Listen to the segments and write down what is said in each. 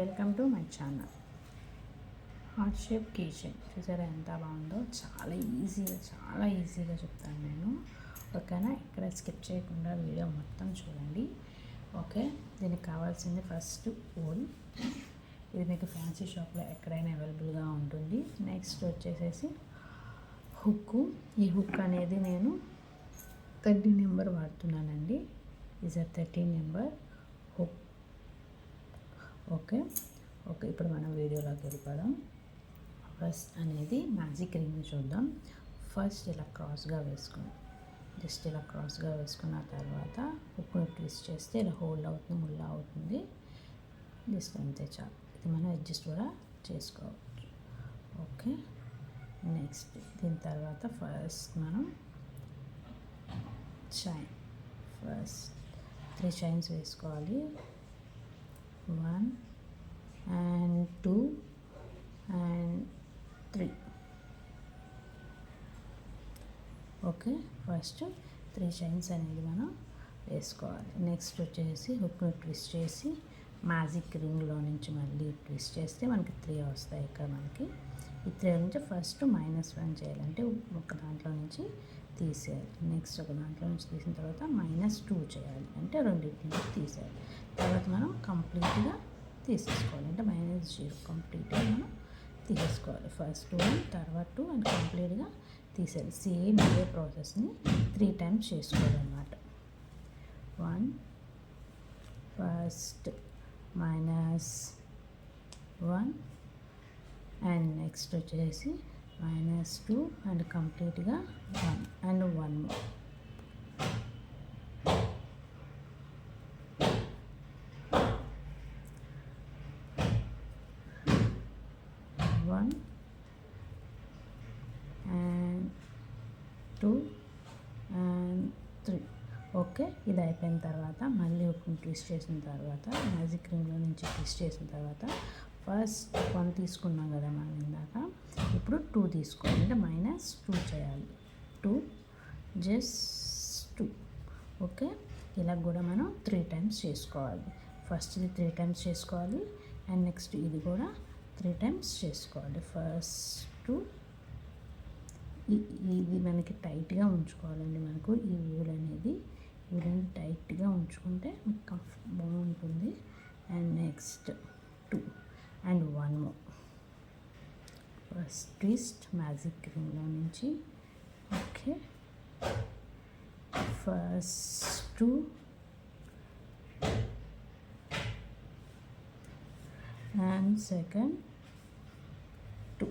Welcome to my channel heart shape key chain. చూసారా ఎంత బాగుందో? చాలా ఈజీగా చెప్తాను నేను. ఓకేనా? ఇక్కడ స్కిప్ చేయకుండా వీడియో మొత్తం చూడండి. ఓకే, దీనికి కావాల్సింది ఫస్ట్ ఊల్. ఇది మీకు ఫ్యాన్సీ షాప్లో ఎక్కడైనా అవైలబుల్గా ఉంటుంది. నెక్స్ట్ వచ్చేసేసి హుక్కు. ఈ హుక్ అనేది నేను 30 నెంబర్ వాడుతున్నానండి. Is 30 number hook. ఓకే, ఇప్పుడు మనం వీడియోలోకి వెళ్ళిపోదాం. ఫస్ట్ అనేది మ్యాజిక్ రింగ్ చూద్దాం. ఫస్ట్ ఇలా క్రాస్గా వేసుకుని జస్ట్ ఇలా క్రాస్గా వేసుకున్న తర్వాత హుక్ను ట్విస్ట్ చేస్తే ఇలా హోల్డ్ అవుతుంది, ముళ్ళ అవుతుంది. జస్ట్ అంతే, చాలు. ఇది మనం అడ్జస్ట్ కూడా చేసుకోవచ్చు. ఓకే, నెక్స్ట్ దీని తర్వాత ఫస్ట్ మనం చైన్. ఫస్ట్ 3 చైన్స్ వేసుకోవాలి. 1 and 2 and 3. Okay, first 3 chains అనేది మనం వేసుకోవాలి. నెక్స్ట్ వచ్చేసి హుక్ను ట్విస్ట్ చేసి మ్యాజిక్ రింగ్లో నుంచి మళ్ళీ ట్విస్ట్ చేస్తే మనకి 3 వస్తాయి. ఇక్కడ మనకి ఈ 3 నుంచి ఫస్ట్ -1 చేయాలంటే ఒక దాంట్లో నుంచి తీసేయాలి. నెక్స్ట్ ఒక దాంట్లో నుంచి తీసిన తర్వాత -2 చేయాలి, అంటే రెండింటి నుంచి తీసేయాలి. తర్వాత మనం కంప్లీట్గా తీసేసుకోవాలి, అంటే -0 కంప్లీట్గా మనం తీసేసుకోవాలి. ఫస్ట్ 1, తర్వాత 2 అండ్ కంప్లీట్గా తీసేయాలి. సేమ్ ఇదే ప్రాసెస్ని 3 టైమ్స్ చేసుకోవాలన్నమాట. 1 ఫస్ట్ -1 అండ్ నెక్స్ట్ వచ్చేసి -2 అండ్ కంప్లీట్గా 1 and 1 more. 1 and 2 and 3. Okay, ఇది అయిపోయిన తర్వాత మళ్ళీ ఒక ట్విస్ట్ చేసిన తర్వాత మ్యాజిక్ రింగ్లో నుంచి ట్విస్ట్ చేసిన తర్వాత ఫస్ట్ 1 తీసుకున్నాం కదా మనం ఇందాక, ఇప్పుడు 2 తీసుకోవాలి, అంటే -2 చేయాలి. 2 just 2. ఓకే, ఇలా కూడా మనం 3 టైమ్స్ చేసుకోవాలి. ఫస్ట్ ఇది 3 టైమ్స్ చేసుకోవాలి అండ్ నెక్స్ట్ ఇది కూడా 3 టైమ్స్ చేసుకోవాలి. ఫస్ట్ ఇది మనకి టైట్గా ఉంచుకోవాలండి. మనకు ఈ ఊల్ అనేది టైట్గా ఉంచుకుంటే మీకు బాగుంటుంది. And next 2 and 1 more. First twist magic రింగ్లో నుంచి. Okay, first 2 and second 2.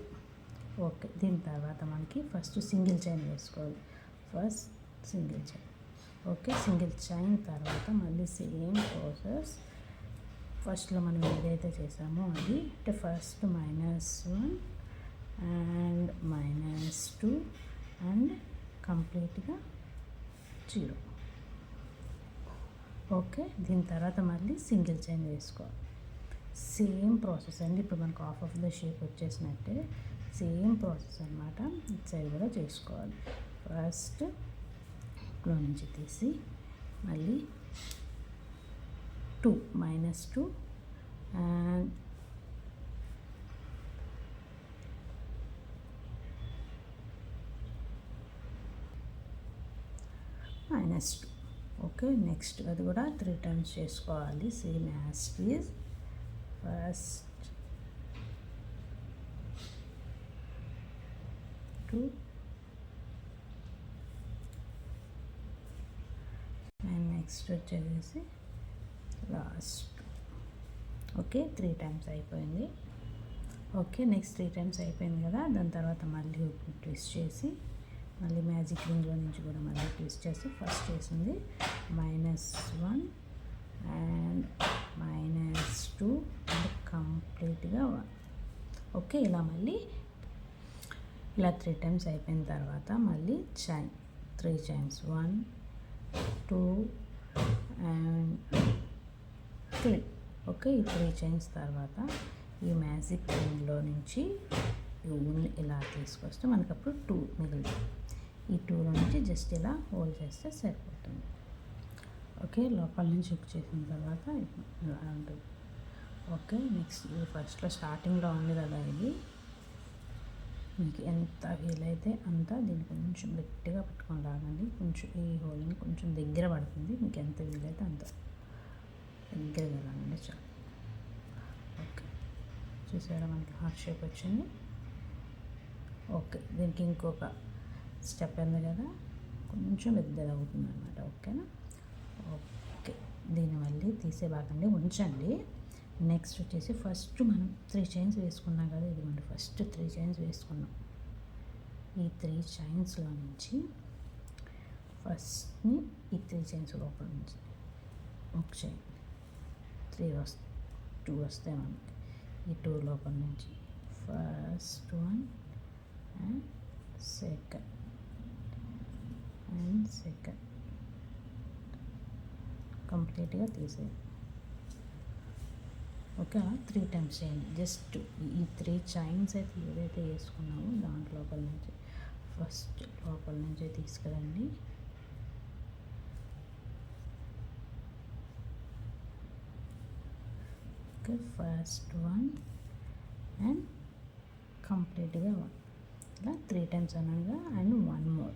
Okay, దీని తర్వాత మనకి ఫస్ట్ సింగిల్ చైన్ వేసుకోవాలి. First single chain. Okay, single chain తర్వాత మళ్ళీ సేమ్ ప్రాసెస్ ఫస్ట్లో మనం ఏదైతే చేసామో అది, అంటే ఫస్ట్ -1 అండ్ -2 అండ్ కంప్లీట్గా 0. ఓకే, దీని తర్వాత మళ్ళీ సింగిల్ చైన్ వేసుకోవాలి. సేమ్ ప్రాసెస్ అండి. ఇప్పుడు మనకు హాఫ్ ఆఫ్ ద షేప్ వచ్చేసినట్టే సేమ్ ప్రాసెస్ అనమాట. ఇటు సైడ్ కూడా చేసుకోవాలి. ఫస్ట్ లో నుంచి తీసి మళ్ళీ 2 -2 అండ్ -2. ఓకే, నెక్స్ట్ అది కూడా 3 టైమ్స్ చేసుకోవాలి, same as is. First 2 and next వచ్చేసి లాస్ట్. ఓకే, 3 టైమ్స్ అయిపోయింది. ఓకే, నెక్స్ట్ 3 టైమ్స్ అయిపోయింది కదా. దాని తర్వాత మళ్ళీ ట్విస్ట్ చేసి మళ్ళీ మ్యాజిక్ రింగ్లో నుంచి కూడా మళ్ళీ ట్విస్ట్ చేసి ఫస్ట్ చేసింది -1 అండ్ -2 అండ్ కంప్లీట్గా 1. ఓకే, ఇలా మళ్ళీ ఇలా 3 టైమ్స్ అయిపోయిన తర్వాత మళ్ళీ చైన్ 3 చైన్స్. 1 2 అండ్ 3. ఓకే, ఈ 3 చైన్స్ తర్వాత ఈ మ్యాజిక్ రింగ్లో నుంచి ఇలా తీసుకొస్తే మనకు అప్పుడు 2 మిగులుతుంది. ఈ 2లో నుంచి జస్ట్ ఇలా హోల్డ్ చేస్తే సరిపోతుంది. ఓకే, లోపల నుంచి హుక్ చేసిన తర్వాత ఇలా ఉంటుంది. ఓకే, నెక్స్ట్ ఇది ఫస్ట్లో స్టార్టింగ్లో ఉంది కదా, ఇది మీకు ఎంత వీలైతే అంత దీన్ని కొంచెం గట్టిగా పట్టుకొని లాగండి. కొంచెం ఈ హోల్ని కొంచెం దగ్గర పడుతుంది, మీకు ఎంత వీలైతే అంత దగ్గరగా లాగండి చాలు. ఓకే, చూసారా మనకి హార్ట్ షేప్ వచ్చింది. ఓకే, దీనికి ఇంకొక స్టెప్ ఉంది కదా, కొంచెం పెద్దది అవుతుంది అనమాట. ఓకేనా? ఓకే, దీన్ని మళ్ళీ తీసేబాకండి, ఉంచండి. నెక్స్ట్ వచ్చేసి ఫస్ట్ మనం 3 చైన్స్ వేసుకున్నాం కదా, ఇదిగోండి ఫస్ట్ 3 చైన్స్ వేసుకున్నాం. ఈ 3 చైన్స్లో నుంచి ఫస్ట్ని ఈ 3 చైన్స్ లోపల నుంచి ఒక చైన్ 2 వస్తాయి మనకి. ఈ 2 లోపల నుంచి ఫస్ట్ వన్ అండ్ సెకండ్ కంప్లీట్గా తీసేయండి. ఓకే, 3 టైమ్స్ చేయండి. జస్ట్ ఈ 3 చైన్స్ అయితే ఏదైతే వేసుకున్నామో దాంట్లో లోపల నుంచి ఫస్ట్ లోపల నుంచే తీసుకురండి. ఓకే, ఫస్ట్ వన్ అండ్ కంప్లీట్గా వన్, ఇలా 3 టైమ్స్ అనగా అండ్ 1 మోర్.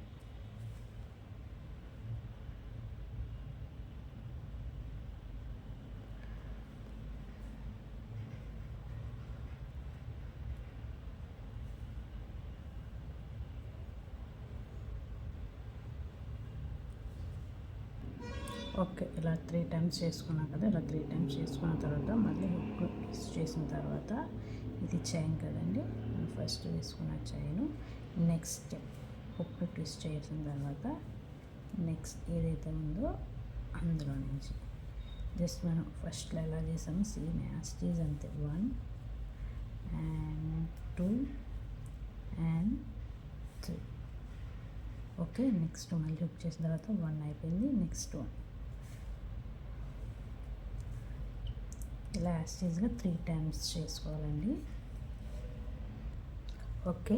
ఓకే, ఇలా 3 టైమ్స్ చేసుకున్నాం కదా, ఇలా 3 టైమ్స్ చేసుకున్న తర్వాత మళ్ళీ హుక్ ట్విస్ట్ చేసిన తర్వాత ఇది చైన్ కదండి, ఫస్ట్ వేసుకున్న చైన్ నెక్స్ట్ హుక్ ట్విస్ట్ చేసిన తర్వాత నెక్స్ట్ ఏదైతే ఉందో అందులో నుంచి జస్ట్ మనం ఫస్ట్లో ఎలా చేసామో సేమ్ యాస్టీజ్ అంతే, 1 and 2 and 3. ఓకే, నెక్స్ట్ మళ్ళీ హుక్ చేసిన తర్వాత 1 అయిపోయింది, నెక్స్ట్ 1 ఇలా యాస్టీజ్గా 3 టైమ్స్ చేసుకోవాలండి. ఓకే,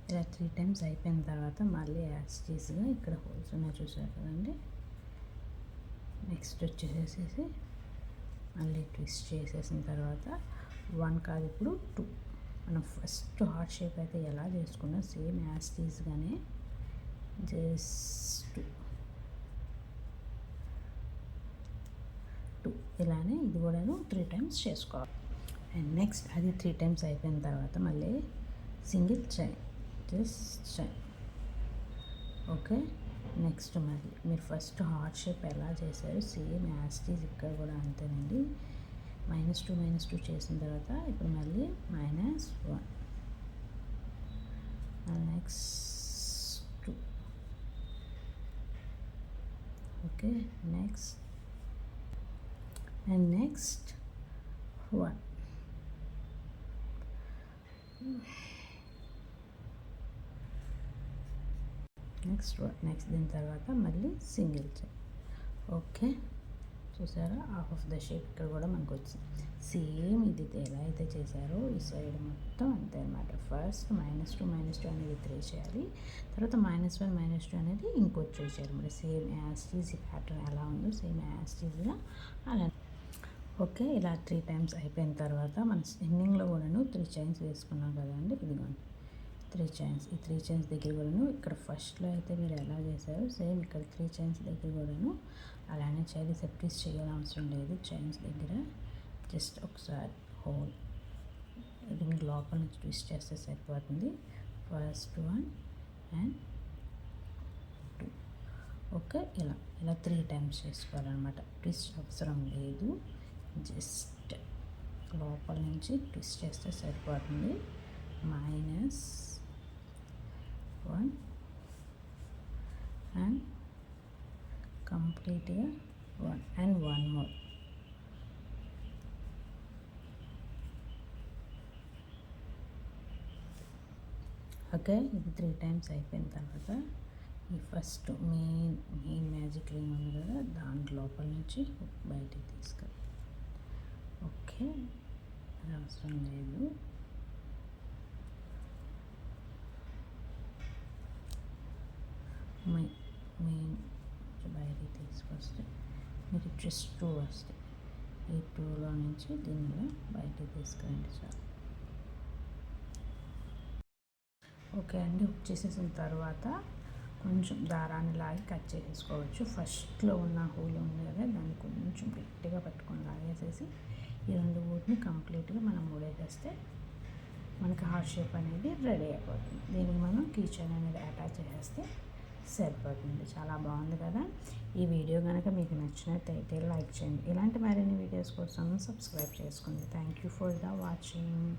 ఇలా 3 టైమ్స్ అయిపోయిన తర్వాత మళ్ళీ యాస్టీజ్గా ఇక్కడ హోల్స్ ఉన్నాయి చూసారు కదండి, నెక్స్ట్ వచ్చేసేసి మళ్ళీ ట్విస్ట్ చేసేసిన తర్వాత 1 కాదు ఇప్పుడు 2. మనం ఫస్ట్ హార్ట్ షేప్ అయితే ఎలా చేసుకున్నా సేమ్ యాస్టీజ్గానే జస్ట్ 2 ఇలానే ఇది కూడాను 3 టైమ్స్ చేసుకోవాలి. అండ్ నెక్స్ట్ అది 3 టైమ్స్ అయిపోయిన తర్వాత మళ్ళీ single chain, just chain. Okay, next మళ్ళీ మీరు ఫస్ట్ హార్ట్ షేప్ ఎలా చేశారు సేమ్ యాస్టీజ్ ఇక్కడ కూడా అంతేనండి. -2 చేసిన తర్వాత ఇప్పుడు మళ్ళీ -1 next 2. Okay, next and next 1. Next దీని తర్వాత మళ్ళీ సింగిల్ చైన్. ఓకే, చూసారా హాఫ్ ఆఫ్ ద షేప్ ఇక్కడ కూడా మనకు వచ్చింది. సేమ్ ఇది ఎలా అయితే చేశారో ఈ సైడ్ మొత్తం అంతే అనమాట. ఫస్ట్ -2 అనేది 3 చేయాలి, తర్వాత -1 -2 అనేది ఇంకో 3 చేయాలి. మరి సేమ్ యాస్టీజ్ ప్యాటర్న్ ఎలా ఉందో సేమ్ యాస్టీజ్గా అలా. ఓకే, ఇలా 3 టైమ్స్ అయిపోయిన తర్వాత మన ఎండింగ్లో కూడాను 3 చైన్స్ వేసుకున్నాం కదండి, ఇదిగోండి 3 చైన్స్. ఈ 3 చైన్స్ దగ్గర కూడాను ఇక్కడ ఫస్ట్లో అయితే మీరు ఎలా చేశారో సేమ్ ఇక్కడ 3 చైన్స్ దగ్గర కూడాను అలానే చేయాలి. సెప్టీస్ చేయాల్సిన అవసరం లేదు చైన్స్ దగ్గర, జస్ట్ ఒకసారి హోల్ ఇది మీరు లోపల నుంచి ట్విస్ట్ చేస్తే సరిపోతుంది. First 1 and 2. ఓకే, ఇలా 3 టైమ్స్ చేసుకోవాలన్నమాట. ట్విస్ట్ అవసరం లేదు, జస్ట్ లోపల నుంచి ట్విస్ట్ చేస్తే సరిపోతుంది. -1 and కంప్లీట్గా 1 and 1 more. ఓకే, ఇది 3 టైమ్స్ అయిపోయిన తర్వాత ఈ ఫస్ట్ మెయిన్ మ్యాజిక్ రింగ్ ఉంది కదా దాని లోపల నుంచి బయటికి తీసుకెళ్ళి. ఓకే, అది అవసరం లేదు. మెయిన్ బయటికి తీసుకొస్తే మీకు జస్ట్ 2 వస్తాయి. ఈ టూలో నుంచి దీనిలో బయటికి తీసుకురండి చాలు. ఓకే అండి, హుక్ చేసేసిన తర్వాత కొంచెం దారాన్ని లాగి కట్ చేసేసుకోవచ్చు. ఫస్ట్లో ఉన్న హోల్ ఉంది కదా, దాన్ని కొంచెం గట్టిగా పట్టుకొని లాగేసేసి ఈ రెండు ఊరిని కంప్లీట్గా మనం మూడేసేస్తే మనకి హార్ట్ షేప్ అనేది రెడీ అయిపోతుంది. దీనికి మనం కీ చైన్ అనేది అటాచ్ చేసేస్తే సరిపోతుంది. చాలా బాగుంది కదా. ఈ వీడియో కనుక మీకు నచ్చినట్టయితే లైక్ చేయండి. ఇలాంటి మరిన్ని వీడియోస్ కోసం సబ్స్క్రైబ్ చేసుకోండి. Thank you for the watching.